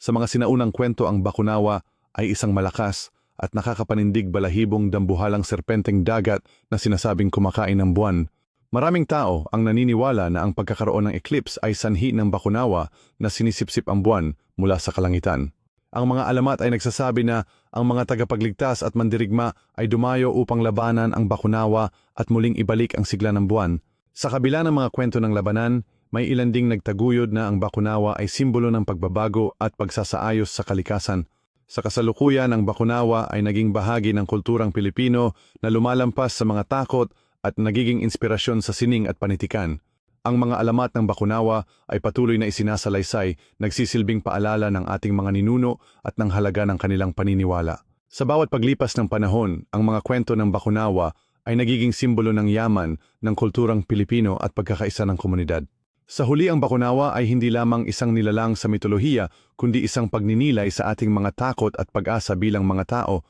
Sa mga sinaunang kwento, ang Bakunawa ay isang malakas at nakakapanindig balahibong dambuhalang serpenteng dagat na sinasabing kumakain ng buwan. Maraming tao ang naniniwala na ang pagkakaroon ng eclipse ay sanhi ng Bakunawa na sinisipsip ang buwan mula sa kalangitan. Ang mga alamat ay nagsasabi na ang mga tagapagligtas at mandirigma ay dumayo upang labanan ang Bakunawa at muling ibalik ang sigla ng buwan. Sa kabila ng mga kwento ng labanan, may ilan ding nagtaguyod na ang Bakunawa ay simbolo ng pagbabago at pagsasaayos sa kalikasan. Sa kasalukuyan, ang Bakunawa ay naging bahagi ng kulturang Pilipino na lumalampas sa mga takot at nagiging inspirasyon sa sining at panitikan. Ang mga alamat ng Bakunawa ay patuloy na isinasalaysay, nagsisilbing paalala ng ating mga ninuno at ng halaga ng kanilang paniniwala. Sa bawat paglipas ng panahon, ang mga kwento ng Bakunawa ay nagiging simbolo ng yaman ng kulturang Pilipino at pagkakaisa ng komunidad. Sa huli, ang Bakunawa ay hindi lamang isang nilalang sa mitolohiya, kundi isang pagninilay sa ating mga takot at pag-asa bilang mga tao.